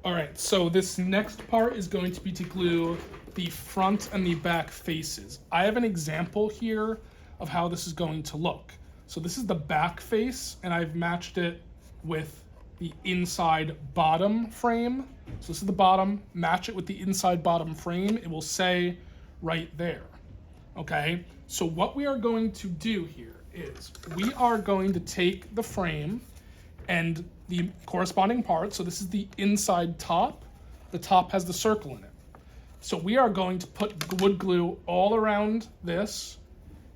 All right, so this next part is going to be to glue the front and the back faces. I have an example here of how this is going to look. So this is the back face, and I've matched it with the inside bottom frame. So this is the bottom, match it with the inside bottom frame. It will say right there, okay? So what we are going to do here is we are going to take the frame and the corresponding part. So this is the inside top. The top has the circle in it. So we are going to put wood glue all around this.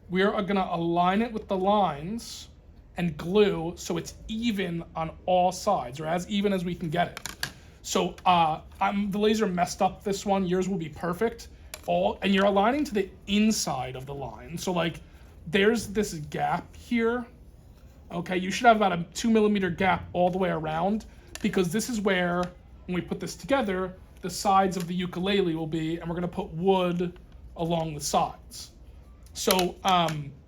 We are going to align it with the lines and glue so it's even on all sides, or as even as we can get it. So the laser messed up this one. Yours will be perfect. And you're aligning to the inside of the line. So like there's this gap here. Okay, you should have about a 2mm gap all the way around, because this is where, when we put this together, the sides of the ukulele will be, and we're gonna put wood along the sides. So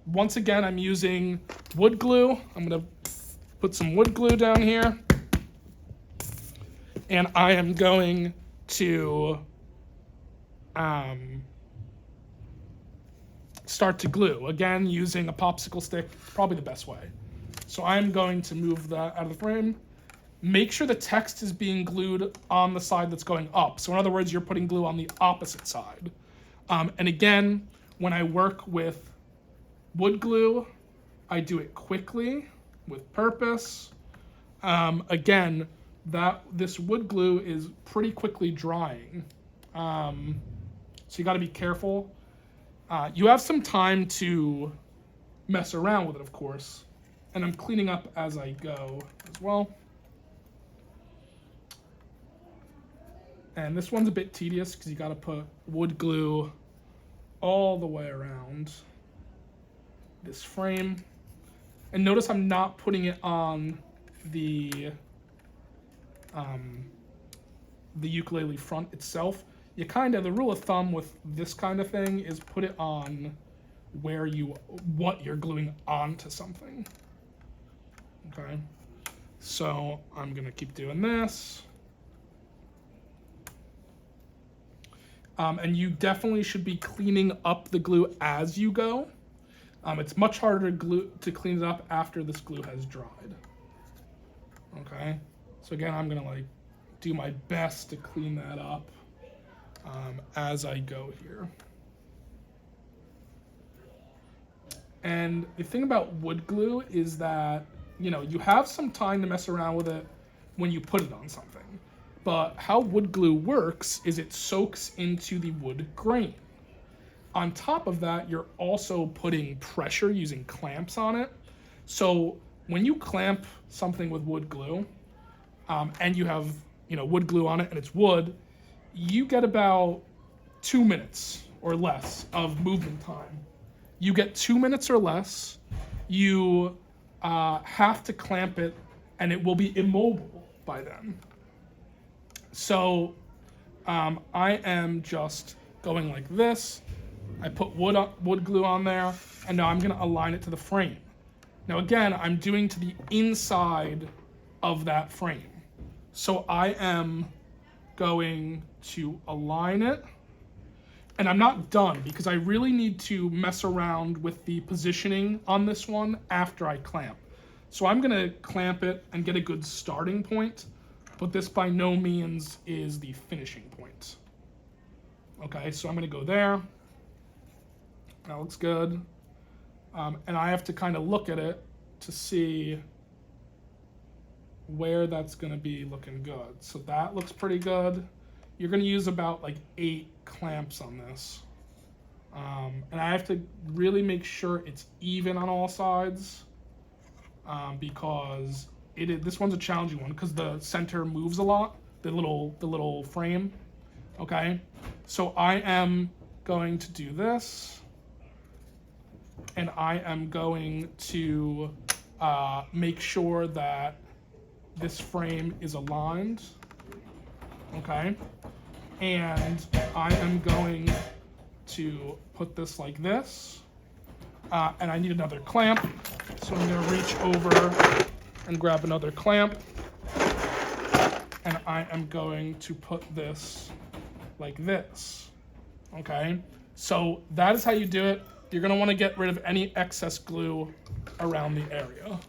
once again, I'm using wood glue. I'm gonna put some wood glue down here, and I am going to start to glue. Again, using a popsicle stick, probably the best way. So I'm going to move that out of the frame. Make sure the text is being glued on the side that's going up. So in other words, you're putting glue on the opposite side. And again, when I work with wood glue, I do it quickly, with purpose. Again, this wood glue is pretty quickly drying. So you gotta be careful. You have some time to mess around with it, of course. And I'm cleaning up as I go as well. And this one's a bit tedious because you gotta put wood glue all the way around this frame. And notice I'm not putting it on the ukulele front itself. You the rule of thumb with this kind of thing is put it on what you're gluing onto something. Okay, so I'm gonna keep doing this. And you definitely should be cleaning up the glue as you go. It's much harder to clean it up after this glue has dried. Okay, so again, I'm gonna do my best to clean that up as I go here. And the thing about wood glue is that, you have some time to mess around with it when you put it on something. But how wood glue works is it soaks into the wood grain. On top of that, you're also putting pressure using clamps on it. So when you clamp something with wood glue, and you have, wood glue on it and it's wood, you get about 2 minutes or less of movement time. You get 2 minutes or less. You have to clamp it, and it will be immobile by then. So I am just going like this. I put wood glue on there, and now I'm gonna align it to the frame. Now again, I'm doing to the inside of that frame. So I am going to align it, and I'm not done because I really need to mess around with the positioning on this one after I clamp. So I'm gonna clamp it and get a good starting point, but this by no means is the finishing point. Okay, so I'm gonna go there. That looks good. And I have to kind of look at it to see where that's gonna be looking good. So that looks pretty good. You're gonna use about 8 clamps on this. And I have to really make sure it's even on all sides, because this one's a challenging one because the center moves a lot, the little frame. Okay, so I am going to do this, and I am going to make sure that this frame is aligned. Okay, and I am going to put this like this, and I need another clamp, so I'm going to reach over and grab another clamp, and I am going to put this like this, okay? So that is how you do it. You're gonna wanna get rid of any excess glue around the area.